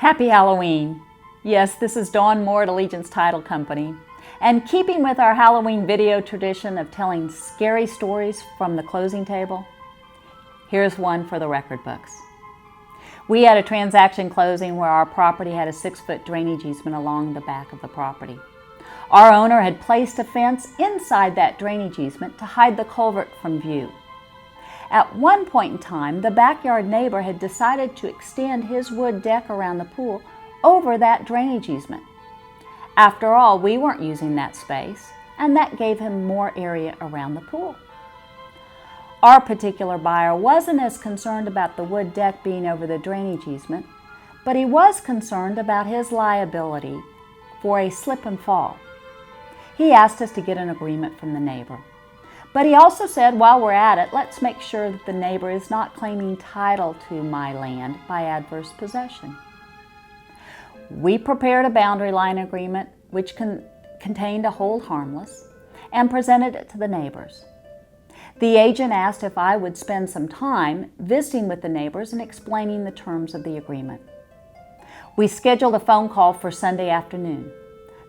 Happy Halloween! Yes, this is Dawn Moore at Allegiance Title Company. And keeping with our Halloween video tradition of telling scary stories from the closing table, here's one for the record books. We had a transaction closing where our property had a 6-foot drainage easement along the back of the property. Our owner had placed a fence inside that drainage easement to hide the culvert from view. At one point in time, the backyard neighbor had decided to extend his wood deck around the pool over that drainage easement. After all, we weren't using that space, and that gave him more area around the pool. Our particular buyer wasn't as concerned about the wood deck being over the drainage easement, but he was concerned about his liability for a slip and fall. He asked us to get an agreement from the neighbor. But he also said, while we're at it, let's make sure that the neighbor is not claiming title to my land by adverse possession. We prepared a boundary line agreement which contained a hold harmless and presented it to the neighbors. The agent asked if I would spend some time visiting with the neighbors and explaining the terms of the agreement. We scheduled a phone call for Sunday afternoon.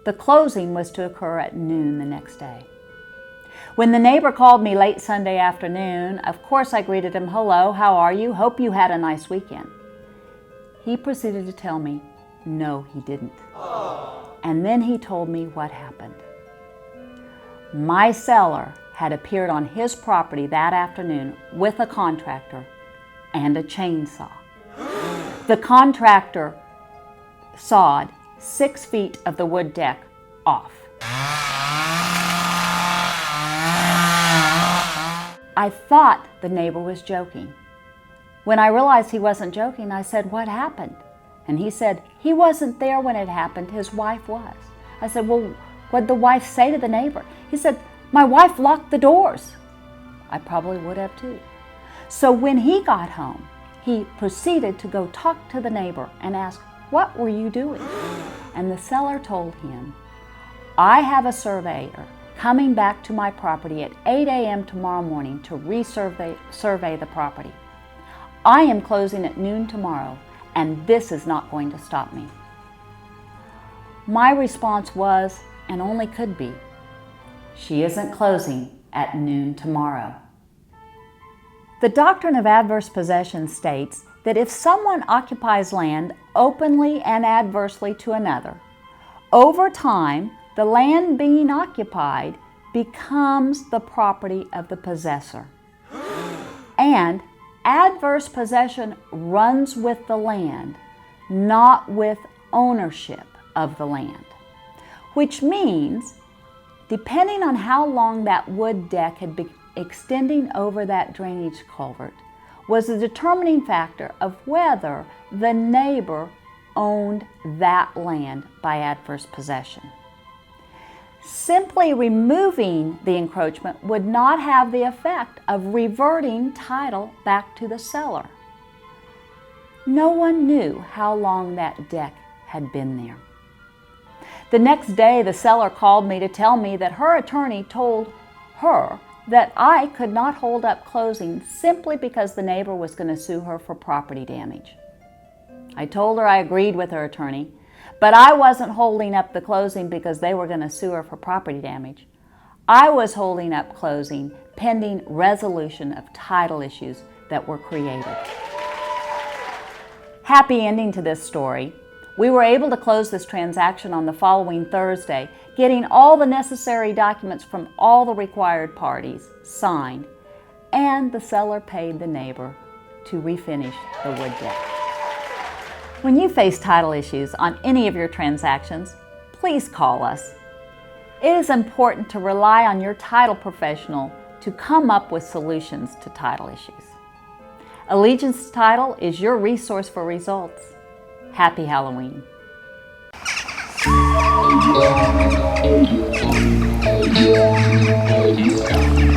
The closing was to occur at noon the next day. When the neighbor called me late Sunday afternoon, of course I greeted him, "Hello, how are you? Hope you had a nice weekend." He proceeded to tell me, no, he didn't. And then he told me what happened. My seller had appeared on his property that afternoon with a contractor and a chainsaw. The contractor sawed 6 feet of the wood deck off. I thought the neighbor was joking. When I realized he wasn't joking, I said, "What happened?" And he said, he wasn't there when it happened, his wife was. I said, "Well, what'd the wife say to the neighbor?" He said, "My wife locked the doors." I probably would have too. So when he got home, he proceeded to go talk to the neighbor and ask, "What were you doing?" And the seller told him, "I have a surveyor coming back to my property at 8 a.m. tomorrow morning to survey the property. I am closing at noon tomorrow, and this is not going to stop me." My response was, and only could be, "She isn't closing at noon tomorrow." The doctrine of adverse possession states that if someone occupies land openly and adversely to another, over time, the land being occupied becomes the property of the possessor. And adverse possession runs with the land, not with ownership of the land. Which means, depending on how long that wood deck had been extending over that drainage culvert, was a determining factor of whether the neighbor owned that land by adverse possession. Simply removing the encroachment would not have the effect of reverting title back to the seller. No one knew how long that deck had been there. The next day, the seller called me to tell me that her attorney told her that I could not hold up closing simply because the neighbor was going to sue her for property damage. I told her I agreed with her attorney, but I wasn't holding up the closing because they were going to sue her for property damage. I was holding up closing pending resolution of title issues that were created. Happy ending to this story. We were able to close this transaction on the following Thursday, getting all the necessary documents from all the required parties signed, and the seller paid the neighbor to refinish the wood deck. When you face title issues on any of your transactions, please call us. It is important to rely on your title professional to come up with solutions to title issues. Allegiance Title is your resource for results. Happy Halloween. Yeah.